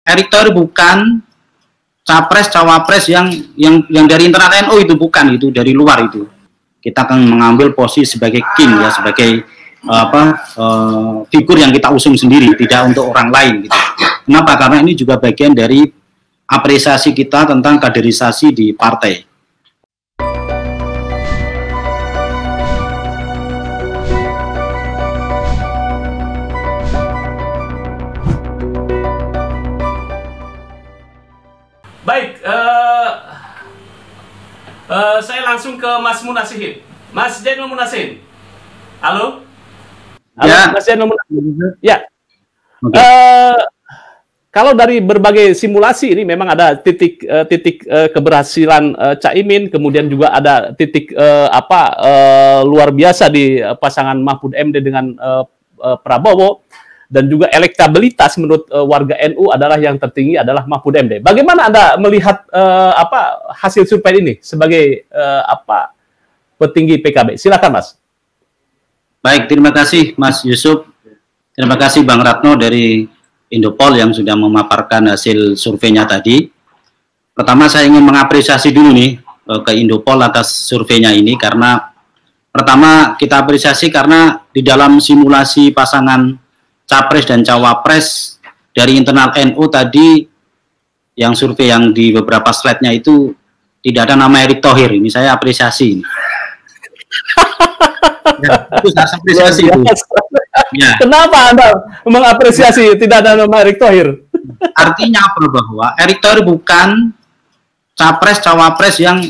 Erick Thohir bukan capres cawapres yang dari internal NU, itu bukan, itu dari luar. Itu kita akan mengambil posisi sebagai king ya, sebagai figur yang kita usung sendiri, tidak untuk orang lain gitu. Kenapa? Karena ini juga bagian dari apresiasi kita tentang kaderisasi di partai. Baik, saya langsung ke Mas Munasihin. Mas Jainul Munasihin. Halo? Halo, ya. Mas Jainul Munasihin. Ya. Okay. Kalau dari berbagai simulasi ini memang ada titik keberhasilan Caimin, kemudian juga ada titik luar biasa di pasangan Mahfud MD dengan Prabowo. Dan juga elektabilitas menurut warga NU adalah yang tertinggi adalah Mahfud MD. Bagaimana Anda melihat hasil survei ini sebagai petinggi PKB? Silakan Mas. Baik, terima kasih Mas Yusuf. Terima kasih Bang Ratno dari Indopol yang sudah memaparkan hasil surveinya tadi. Pertama saya ingin mengapresiasi dulu nih ke Indopol atas surveinya ini, karena pertama kita apresiasi karena di dalam simulasi pasangan capres dan cawapres dari internal NU tadi, yang survei yang di beberapa slide-nya itu tidak ada nama Erick Thohir. Ini saya apresiasi. Ya, itu saya apresiasi itu. Ya. Kenapa Anda mengapresiasi tidak ada nama Erick Thohir? Artinya apa? Bahwa Erick Thohir bukan capres cawapres yang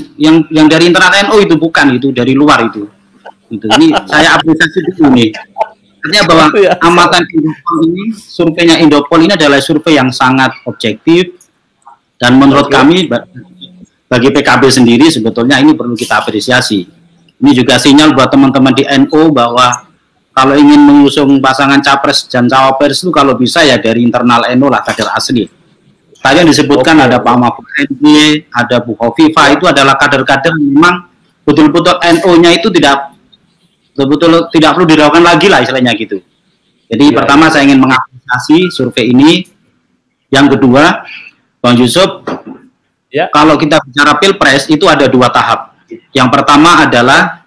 dari internal NU, itu bukan, itu dari luar itu. Ini saya apresiasi dulu nih. Artinya bahwa amatan Indopol ini, surveinya Indopol ini adalah survei yang sangat objektif, dan menurut kami bagi PKB sendiri sebetulnya ini perlu kita apresiasi. Ini juga sinyal buat teman-teman di NU bahwa kalau ingin mengusung pasangan capres dan cawapres itu kalau bisa ya dari internal NU lah, kader asli. Tadi yang disebutkan ada Pak Mahfud MD, ada Bu Khofifah, itu adalah kader-kader memang betul-betul NU-nya itu tidak perlu diragukan lagi lah istilahnya gitu. Jadi pertama saya ingin mengapresiasi survei ini. Yang kedua, Bang Yusuf, kalau kita bicara Pilpres itu ada dua tahap. Yang pertama adalah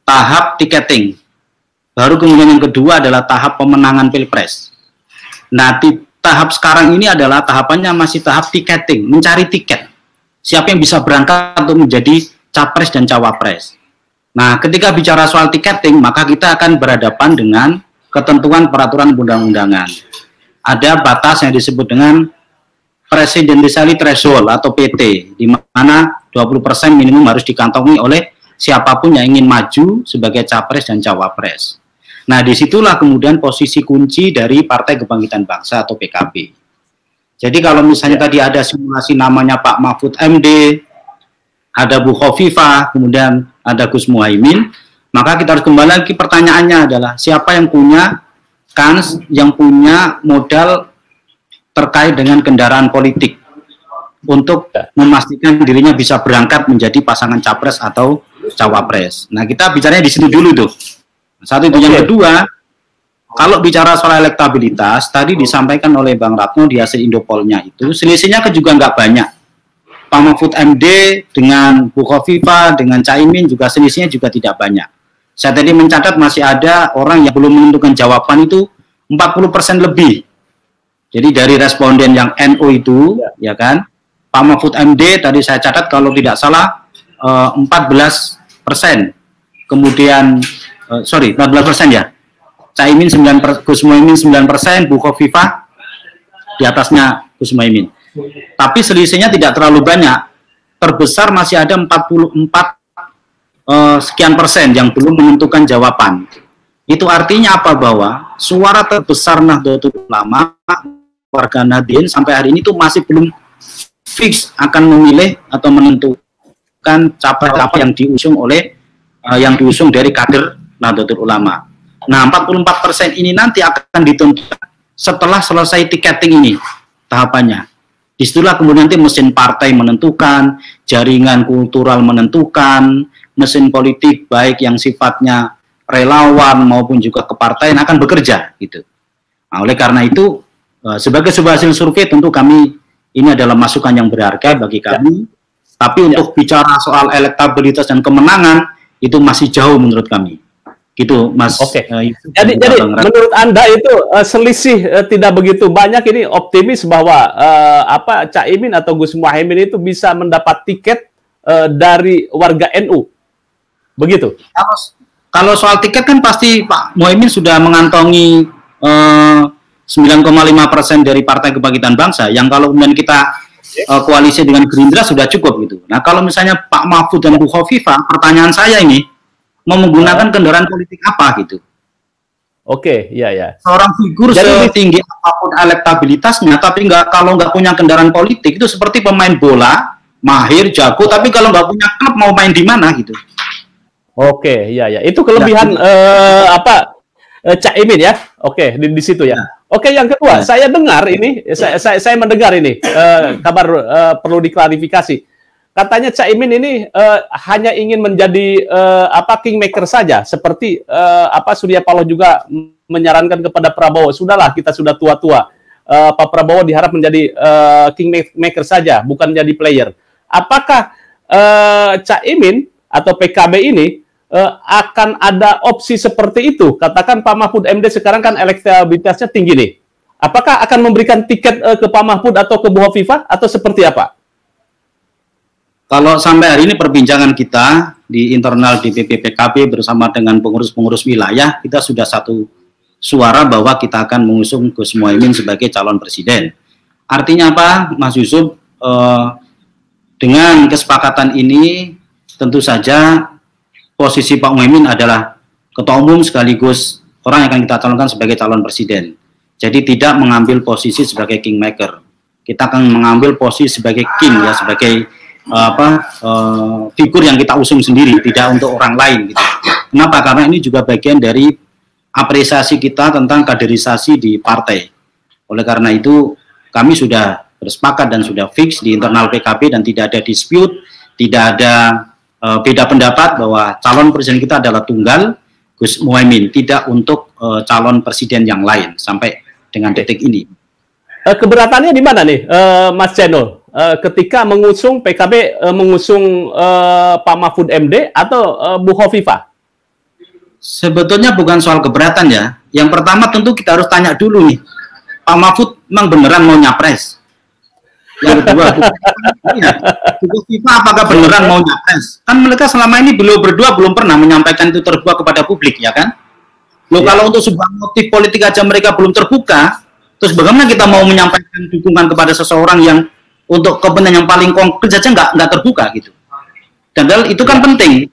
tahap tiketing. Baru kemudian yang kedua adalah tahap pemenangan Pilpres. Nah, di tahap sekarang ini adalah tahapannya masih tahap tiketing, mencari tiket. Siapa yang bisa berangkat untuk menjadi capres dan cawapres. Nah, ketika bicara soal tiketing, maka kita akan berhadapan dengan ketentuan peraturan undang-undangan. Ada batas yang disebut dengan presidential threshold atau PT, di mana 20% minimum harus dikantongi oleh siapapun yang ingin maju sebagai capres dan cawapres. Nah, disitulah kemudian posisi kunci dari Partai Kebangkitan Bangsa atau PKB. Jadi kalau misalnya tadi ada simulasi namanya Pak Mahfud MD, ada Bu Khofifah, kemudian ada Gus Muhaimin, maka kita harus kembali lagi, pertanyaannya adalah siapa yang punya kans, yang punya modal terkait dengan kendaraan politik untuk memastikan dirinya bisa berangkat menjadi pasangan capres atau cawapres. Nah, kita bicaranya di situ dulu tuh. Satu itu. Yang kedua, kalau bicara soal elektabilitas, tadi disampaikan oleh Bang Ratno di hasil Indopolnya itu, selisihnya juga nggak banyak. Pak Mahfud MD dengan Bu Khofifah, dengan Caimin juga selisihnya juga tidak banyak. Saya tadi mencatat masih ada orang yang belum menentukan jawaban itu 40% lebih. Jadi dari responden yang NU itu, ya kan, Pak Mahfud MD tadi saya catat kalau tidak salah 14%. Kemudian, 14% ya. Caimin 9%, Gus Muhaimin 9%, Bu Khofifah di atasnya Gus Muhaimin. Tapi selisihnya tidak terlalu banyak. Terbesar masih ada 44 sekian persen yang belum menentukan jawaban. Itu artinya apa? Bahwa suara terbesar Nahdlatul Ulama, warga Nahdien sampai hari ini tuh masih belum fix akan memilih atau menentukan capres apa yang diusung oleh yang diusung dari kader Nahdlatul Ulama. Nah, 44% ini nanti akan ditentukan setelah selesai tiketing ini tahapannya. Disitulah kemudian nanti mesin partai menentukan, jaringan kultural menentukan, mesin politik baik yang sifatnya relawan maupun juga kepartaian akan bekerja gitu. Nah, oleh karena itu sebagai sebuah hasil survei tentu kami ini adalah masukan yang berharga bagi kami. Tapi untuk bicara soal elektabilitas dan kemenangan itu masih jauh menurut kami. Gitu, Mas. Oke. Jadi menurut Anda itu selisih tidak begitu banyak, ini optimis bahwa Caimin atau Gus Muhaimin itu bisa mendapat tiket dari warga NU. Begitu. Kalau soal tiket kan pasti Pak Muhaimin sudah mengantongi 9,5% dari Partai Kebangkitan Bangsa, yang kalau kemudian kita koalisi dengan Gerindra sudah cukup gitu. Nah, kalau misalnya Pak Mahfud dan Bu Khofifah, pertanyaan saya ini mau menggunakan kendaraan politik apa gitu? Oke, ya. Seorang figur setinggi apapun elektabilitasnya, tapi kalau nggak punya kendaraan politik itu seperti pemain bola, mahir, jago, tapi kalau nggak punya klub mau main di mana gitu? Oke, ya. Itu kelebihan Caimin ya. Oke, di situ ya. Oke, yang kedua, saya dengar ini, saya mendengar ini kabar perlu diklarifikasi. Katanya Caimin ini hanya ingin menjadi kingmaker saja, seperti Surya Paloh juga menyarankan kepada Prabowo, sudahlah kita sudah tua-tua, Pak Prabowo diharap menjadi kingmaker saja, bukan jadi player. Apakah Caimin atau PKB ini akan ada opsi seperti itu? Katakan Pak Mahfud MD sekarang kan elektabilitasnya tinggi nih. Apakah akan memberikan tiket ke Pak Mahfud atau ke Bu Khofifah atau seperti apa? Kalau sampai hari ini perbincangan kita di internal DPP PKB bersama dengan pengurus-pengurus wilayah, kita sudah satu suara bahwa kita akan mengusung Gus Muhaimin sebagai calon presiden. Artinya apa, Mas Yusuf? Dengan kesepakatan ini, tentu saja posisi Pak Muhaimin adalah ketua umum sekaligus orang yang akan kita calonkan sebagai calon presiden. Jadi tidak mengambil posisi sebagai kingmaker. Kita akan mengambil posisi sebagai king, ya, sebagai figur yang kita usung sendiri, tidak untuk orang lain gitu. Kenapa? Karena ini juga bagian dari apresiasi kita tentang kaderisasi di partai. Oleh karena itu kami sudah bersepakat dan sudah fix di internal PKB dan tidak ada dispute, tidak ada beda pendapat bahwa calon presiden kita adalah tunggal, Gus Muhaimin, tidak untuk calon presiden yang lain sampai dengan detik ini. Keberatannya di mana nih, Mas Cenul? Ketika mengusung PKB, mengusung Pak Mahfud MD atau Bu Khofifah? Sebetulnya bukan soal keberatan ya. Yang pertama tentu kita harus tanya dulu nih, Pak Mahfud memang beneran mau nyapres? Yang kedua, Bu Khofifah apakah beneran mau nyapres? Kan mereka selama ini berdua belum pernah menyampaikan itu terbuka kepada publik, ya kan? Loh, kalau untuk sebuah motif politik aja mereka belum terbuka, terus bagaimana kita mau menyampaikan dukungan kepada seseorang yang untuk kepentingan yang paling konkret saja nggak terbuka gitu. Dan itu kan penting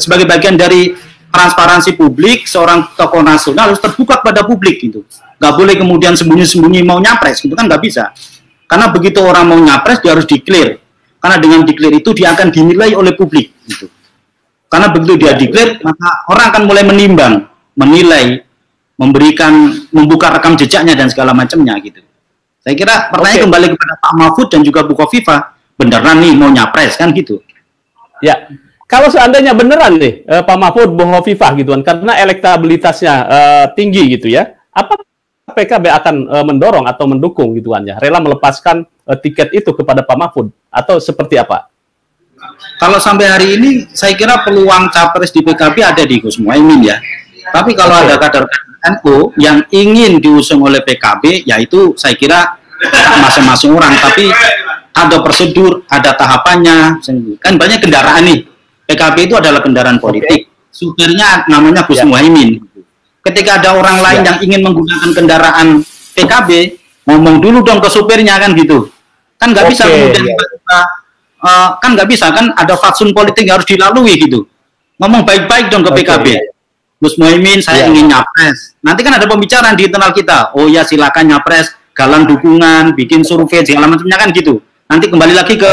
sebagai bagian dari transparansi publik, seorang tokoh nasional harus terbuka kepada publik gitu. Nggak boleh kemudian sembunyi-sembunyi mau nyapres gitu, kan nggak bisa. Karena begitu orang mau nyapres dia harus declare. Karena dengan declare itu dia akan dinilai oleh publik gitu. Karena begitu dia declare, maka orang akan mulai menimbang, menilai, membuka rekam jejaknya dan segala macamnya gitu. Saya kira pertanyaan kembali kepada Pak Mahfud dan juga Bu Khofifah, beneran nih mau nyapres kan gitu. Ya, kalau seandainya beneran nih Pak Mahfud, Bu Khofifah gitu kan, karena elektabilitasnya tinggi gitu ya, apa PKB akan mendorong atau mendukung gituan ya, rela melepaskan tiket itu kepada Pak Mahfud atau seperti apa? Kalau sampai hari ini saya kira peluang capres di PKB ada di Gus Muhaimin ya. Tapi kalau ada kader NU yang ingin diusung oleh PKB, yaitu saya kira masing-masing orang. Tapi ada prosedur, ada tahapannya. Kan banyak kendaraan nih. PKB itu adalah kendaraan politik. Supirnya namanya Gus Muhaimin. Ketika ada orang lain yang ingin menggunakan kendaraan PKB, ngomong dulu dong ke supirnya kan gitu. Kan nggak bisa kemudian kan nggak bisa kan ada fatsun politik yang harus dilalui gitu. Ngomong baik-baik dong ke PKB. Gus Muhaimin, saya ingin nyapres. Nanti kan ada pembicaraan di internal kita. Oh ya silakan nyapres, galang dukungan, bikin survei segala macamnya kan gitu. Nanti kembali lagi ke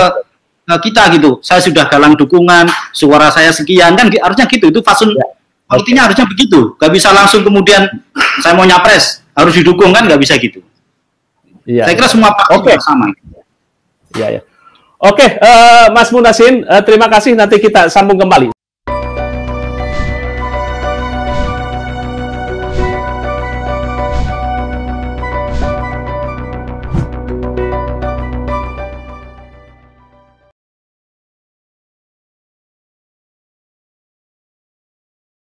kita gitu. Saya sudah galang dukungan, suara saya sekian kan harusnya gitu. Itu fasun politiknya harusnya begitu. Gak bisa langsung kemudian saya mau nyapres harus didukung kan nggak bisa gitu. Saya kira semua partai sama. Oke, Mas Munasin, terima kasih. Nanti kita sambung kembali.